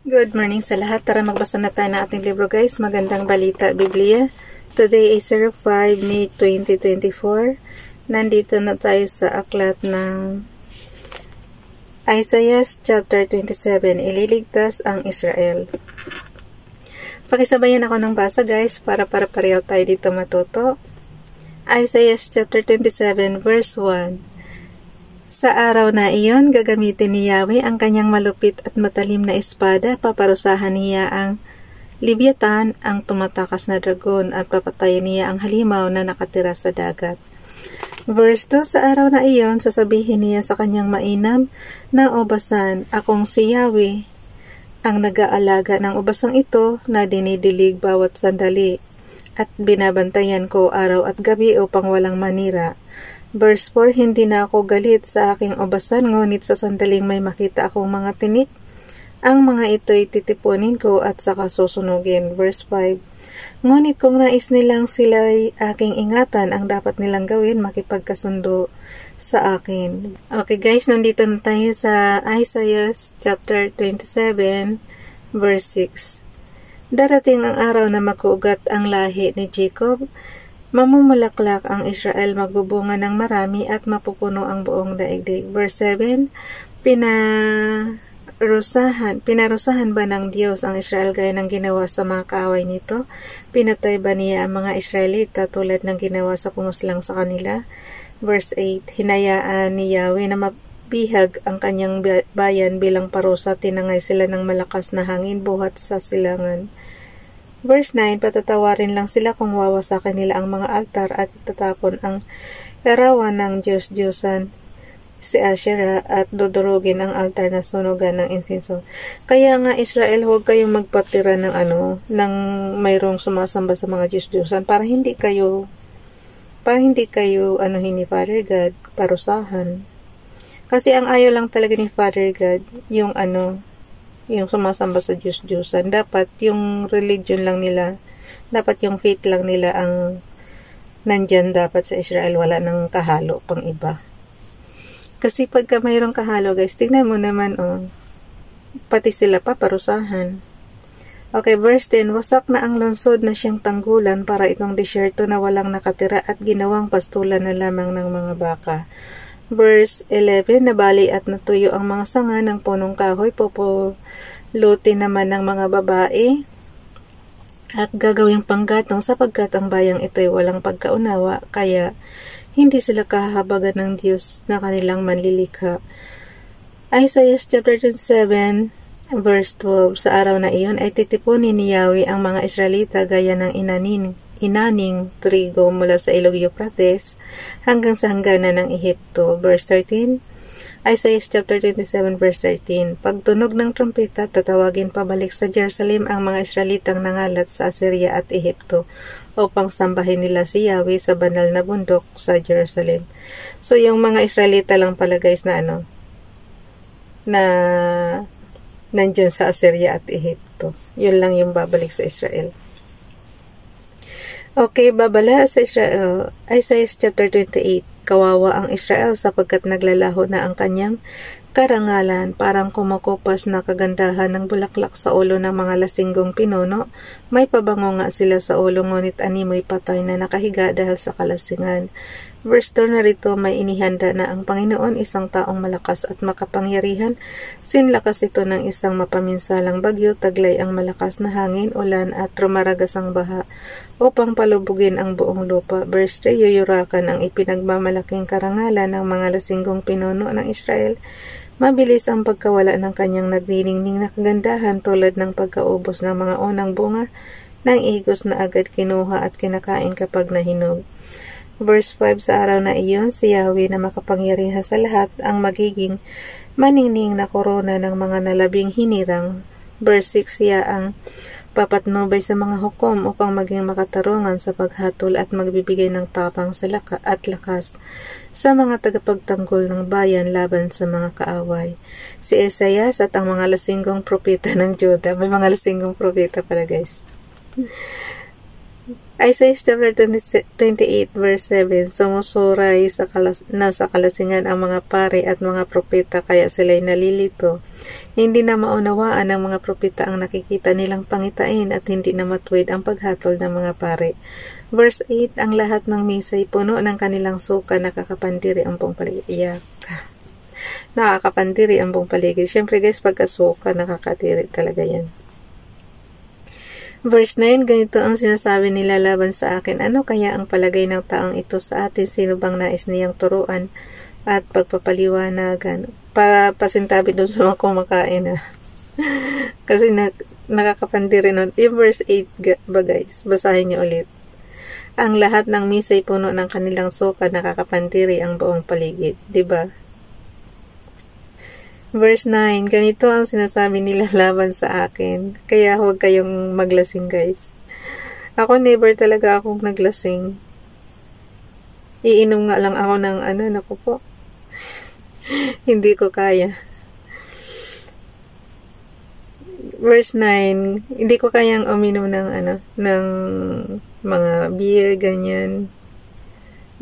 Good morning sa lahat. Tara magbasa na tayo ng ating libro guys. Magandang balita, Biblia. Today is 05 May 2024. Nandito na tayo sa aklat ng Isaiah chapter 27. Ililigtas ang Israel. Pakisabayan ako ng basa guys para pareho tayo dito matuto. Isaiah chapter 27 verse 1. Sa araw na iyon, gagamitin ni Yahweh ang kanyang malupit at matalim na espada, paparusahan niya ang Libyatan, ang tumatakas na dragon, at papatayin niya ang halimaw na nakatira sa dagat. Verse 2, sa araw na iyon, sasabihin niya sa kanyang mainam na ubasan, akong si Yahweh, ang nag-aalaga ng ubasang ito na dinidilig bawat sandali, at binabantayan ko araw at gabi upang walang manira. Verse 4, hindi na ako galit sa aking ubasan, ngunit sa sandaling may makita akong mga tinik, ang mga ito'y titipunin ko at saka susunugin. Verse 5, ngunit kung nais nilang sila'y aking ingatan, ang dapat nilang gawin, makipagkasundo sa akin. Okay guys, nandito na tayo sa Isaiah chapter 27, verse 6. Darating ang araw na makuugat ang lahi ni Jacob, mamumulaklak ang Israel, magbubunga ng marami at mapupuno ang buong daigdig. Verse 7, pinarusahan ba ng Diyos ang Israel gaya ng ginawa sa mga kaaway nito? Pinatay ba niya ang mga Israelita tulad ng ginawa sa pumuslang sa kanila? Verse 8, hinayaan ni Yahweh na mabihag ang kanyang bayan bilang parusa, tinangay sila ng malakas na hangin buhat sa silangan. Verse 9, patatawarin lang sila kung wawasakin nila ang mga altar at itatapon ang larawan ng Diyos-Diyosan si Asherah at dudurugin ang altar na sunugan ng insenso. Kaya nga Israel, huwag kayong magpatira ng mayroong sumasamba sa mga Diyos-Diyosan para hindi kayo ni Father God parusahan. Kasi ang ayaw lang talaga ni Father God yung sumasamba sa Diyos-Diyosan. Dapat yung religion lang nila, dapat yung faith lang nila ang nandyan dapat sa Israel, wala nang kahalo pang iba. Kasi pagka mayroong kahalo guys, tingnan mo naman pati sila pa parusahan. Okay, verse 10, wasak na ang lungsod na siyang tanggulan para itong disyerto na walang nakatira at ginawang pastulan na lamang ng mga baka. Verse 11, nabali at natuyo ang mga sanga ng punong kahoy, pupulutin naman ng mga babae at gagawing panggatong sapagkat ang bayang ito'y walang pagkaunawa, kaya hindi sila kahahabagan ng Diyos na kanilang manlilikha. Isaiah chapter 27 verse 12, sa araw na iyon ay titipunin ni Yahweh ang mga Israelita gaya ng inaning trigo mula sa ilog Euphrates hanggang sa hangganan ng Ehipto. Verse 13, Isaiah chapter 27 verse 13, pagtunog ng trumpeta, tatawagin pabalik sa Jerusalem ang mga Israelitang nangalat sa Assyria at Ehipto upang sambahin nila si Yahweh sa banal na bundok sa Jerusalem. So yung mga Israelita lang pala guys na nandyan sa Assyria at Ehipto. Yun lang yung babalik sa Israel. Okay, babala sa Israel. Isaiah chapter 28. Kawawa ang Israel sapagkat naglalaho na ang kanyang karangalan, parang kumukupas na kagandahan ng bulaklak sa ulo ng mga lasinggong pinuno. May pabango nga sila sa ulo, ngunit animoy patay na nakahiga dahil sa kalasingan. Verse 2 narito, may inihanda na ang Panginoon, isang taong malakas at makapangyarihan. Sinlakas ito ng isang mapaminsalang bagyo, taglay ang malakas na hangin, ulan at rumaragas ang baha upang palubugin ang buong lupa. Verse 3, yuyurakan ang ipinagmamalaking karangalan ng mga lasinggong pinuno ng Israel. Mabilis ang pagkawala ng kanyang nagniningning na kagandahan tulad ng pagkaubos ng mga unang bunga ng igos na agad kinuha at kinakain kapag nahinog. Verse 5, sa araw na iyon, si Yahweh na makapangyarihan sa lahat ang magiging maningning na korona ng mga nalabing hinirang. Verse 6, siya ang papatnubay sa mga hukom upang maging makatarungan sa paghatol at magbibigay ng tapang sa lakas sa mga tagapagtanggol ng bayan laban sa mga kaaway. Si Esaias at ang mga lasinggong propeta ng Juda. May mga lasinggong propeta pala guys. Isaiah chapter 28 verse 7, sumusuray nasa kalasingan ang mga pari at mga propeta kaya sila'y nalilito. Hindi na maunawaan ng mga propeta ang nakikita nilang pangitain at hindi na matuwid ang paghatol ng mga pari. Verse 8, ang lahat ng misa'y puno ng kanilang suka, nakakapandiri ang buong paligid. Nakakapandiri ang buong paligid. Siyempre guys, pagkasuka, nakakadiri talaga yan. Verse 9, ganito ang sinasabi nila laban sa akin. Ano kaya ang palagay ng taong ito sa atin? Sino bang nais niyang turuan at pagpapaliwanagan? Pasintabi doon sa mga kumakain. Kasi nakakapandiri nun. Yung verse 8 ba guys? Basahin niyo ulit. Ang lahat ng misa'y puno ng kanilang suka, nakakapandiri ang buong paligid. Diba? Verse 9, ganito ang sinasabi nila laban sa akin. Kaya huwag kayong maglasing guys. Ako never talaga akong naglasing. Iinom nga lang ako ng naku po. Hindi ko kaya. Verse 9, hindi ko kayang uminom ng ng mga beer, ganyan.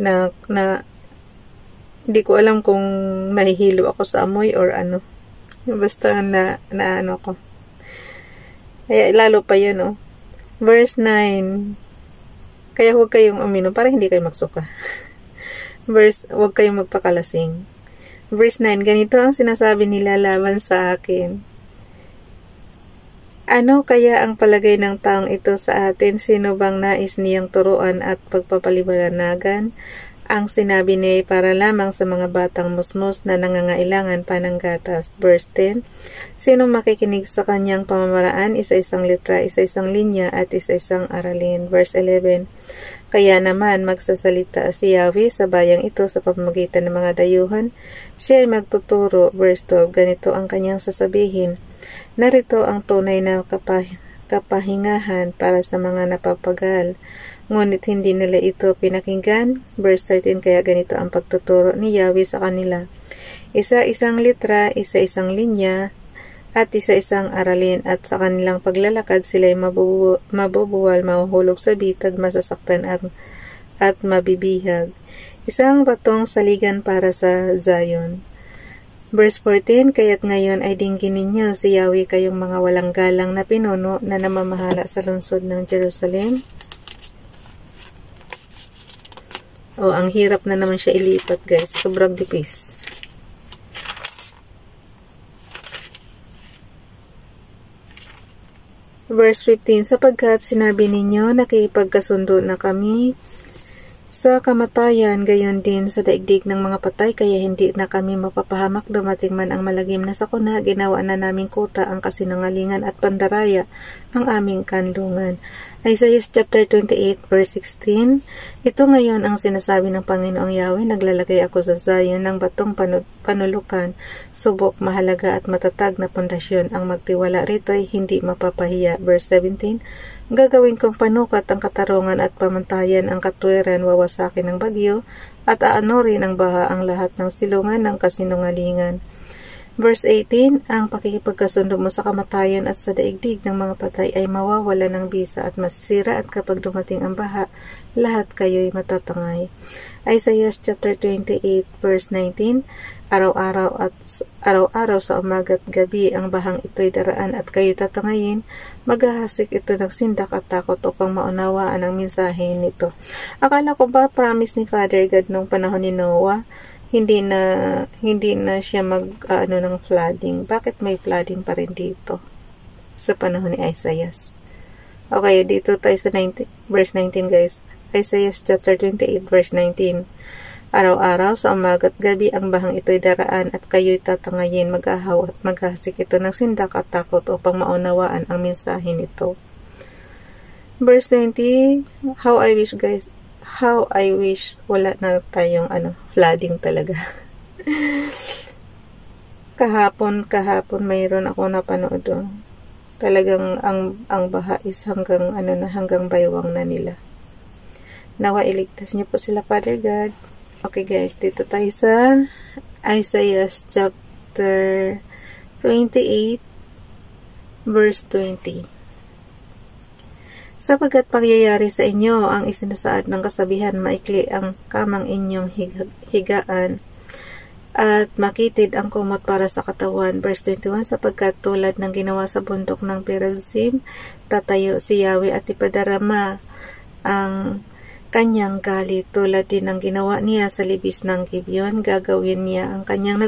Na hindi ko alam kung nahihilo ako sa amoy or ano. Basta na ano ko. Kaya lalo pa yan, oh. Verse 9. Kaya huwag kayong uminom para hindi kayo magsuka. Huwag kayong magpakalasing. Verse 9. Ganito ang sinasabi nila laban sa akin. Ano kaya ang palagay ng taong ito sa atin? Sino bang nais niyang turuan at pagpapaliwanagan? Ang sinabi niya ay para lamang sa mga batang musmos na nangangailangan pa ng gatas. Verse 10, sino makikinig sa kanyang pamamaraan, isa-isang litra, isa-isang linya, at isa-isang aralin. Verse 11, kaya naman magsasalita si Yahweh sa bayang ito sa pamamagitan ng mga dayuhan. Siya ay magtuturo. Verse 12, ganito ang kanyang sasabihin. Narito ang tunay na kapahingahan para sa mga napapagal. Ngunit hindi nila ito pinakinggan. Verse 13, kaya ganito ang pagtuturo ni Yahweh sa kanila. Isa-isang litra, isa-isang linya, at isa-isang aralin, at sa kanilang paglalakad sila'y mabubuwal, mahuhulog sa bitag, masasaktan at mabibihag. Isang batong saligan para sa Zion. Verse 14, kaya't ngayon ay dinggin ninyo si Yahweh, kayong mga walang galang na pinuno na namamahala sa lungsod ng Jerusalem. Ang hirap na naman siya ilipat guys. Sobrang tipis. Verse 15, sapagkat sinabi ninyo, nakipagkasundo na kami sa kamatayan, gayon din sa daigdig ng mga patay, kaya hindi na kami mapapahamak. Dumating man ang malagim na sakuna, ginawa na naming kuta ang kasinungalingan at pandaraya ang aming kanlungan. Isaiah chapter 28 verse 16, ito ngayon ang sinasabi ng Panginoong Yahweh, naglalagay ako sa Zion ng batong panulukan, subok, mahalaga at matatag na pundasyon. Ang magtiwala rito ay hindi mapapahiya. Verse 17, gagawin kong panukat ang katarungan at pamantayan ang katwiran, wawasakin ng bagyo, at aanurin ang baha ang lahat ng silungan ng kasinungalingan. Verse 18, ang pakikipagkasundo mo sa kamatayan at sa daigdig ng mga patay ay mawawala ng bisa at masisira, at kapag dumating ang baha, lahat kayo'y matatangay. Isaiah chapter 28 verse 19, araw-araw sa umaga at gabi ang bahang ito'y daraan at kayo'y tatangayin. Maghahasik ito ng sindak at takot upang maunawaan ang mensahe nito. Akala ko ba promise ni Father God nung panahon ni Noah, hindi na siya ng flooding. Bakit may flooding pa rin dito sa panahon ni Isaiah? Okay, dito tayo sa verse 19 guys. Isaiah chapter 28 verse 19. Araw-araw sa umaga at gabi ang bahang ito'y daraan at kayo'y tatangayin. Maghahasik ito ng sindak at takot upang maunawaan ang mensahe nito. Verse 20, how I wish wala na tayong flooding talaga. kahapon mayroon ako napanood doon. Talagang ang baha is hanggang baywang na nila. Nawa iligtas niyo po sila, Father God. Okay guys, dito tayo sa Isaiah chapter 28 verse 20. Sapagkat pangyayari sa inyo ang isinusaad ng kasabihan, maikli ang kamang inyong higaan at makitid ang kumot para sa katawan. Verse 21, sapagkat tulad ng ginawa sa bundok ng Perazim, tatayo si Yahweh at ipadarama ang kanyang galit, tulad din ng ginawa niya sa libis ng Gibeon. Gagawin niya ang kanyang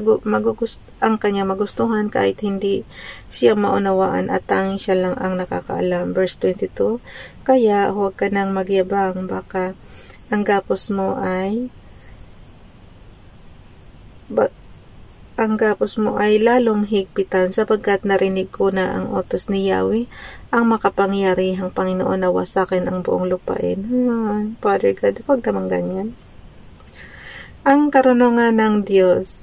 magustuhan kahit hindi siya maunawaan at tanging siya lang ang nakakaalam. Verse 22, kaya huwag ka nang magyabang, baka ang gapos mo ay lalong higpitan, sapagkat narinig ko na ang utos ni Yahweh, ang makapangyarihang Panginoon, na wasakin ang buong lupain. Father God, huwag naman ganyan. Ang karunungan ng Diyos.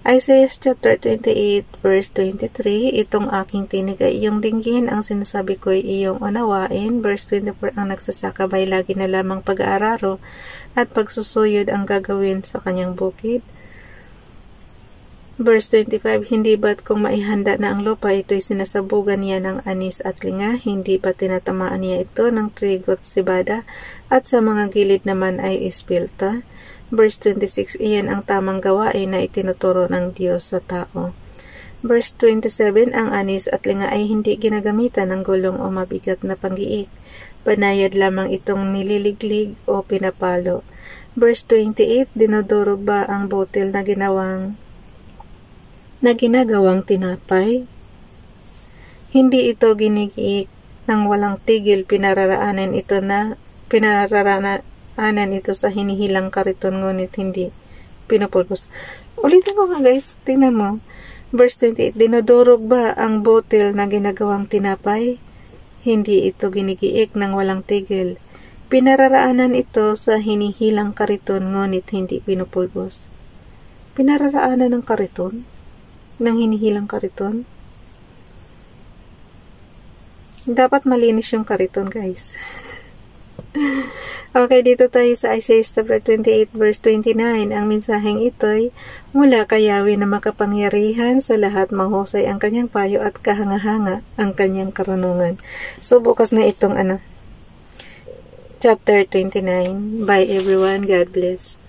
Isaiah chapter 28 verse 23, itong aking tinig ay iyong dinggin, ang sinasabi ko ay iyong unawain. Verse 24, ang nagsasakabay lagi na lamang pag-aararo at pagsusuyod ang gagawin sa kanyang bukid. Verse 25, hindi ba't kung maihanda na ang lupa, ito'y sinasabugan niya ng anis at linga, hindi ba tinatamaan niya ito ng trigo at sibada, at sa mga gilid naman ay ispilta? Verse 26, iyan ang tamang gawain na itinuturo ng Diyos sa tao. Verse 27, ang anis at linga ay hindi ginagamitan ng gulong o mabigat na panggiik, banayad lamang itong nililiglig o pinapalo. Verse 28, dinudurog ba ang botel na ginagawang tinapay? Hindi ito ginigiik ng walang tigil, pinararaanan ito sa hinihilang kariton, ngunit hindi pinupulbos. Ulitin ko nga guys, tingnan mo. Verse 28, dinudurog ba ang botel na ginagawang tinapay? Hindi ito ginigiik ng walang tigil, pinararaanan ito sa hinihilang kariton, ngunit hindi pinupulbos. Pinararaanan ng kariton? Ng hinihilang kariton? Dapat malinis yung kariton, guys. Okay, dito tayo sa Isaiah chapter 28 verse 29. Ang mensaheng ito'y mula kay Yahweh na makapangyarihan sa lahat, mahusay ang kanyang payo at kahanga-hanga ang kanyang karunungan. So, bukas na itong chapter 29. Bye everyone. God bless.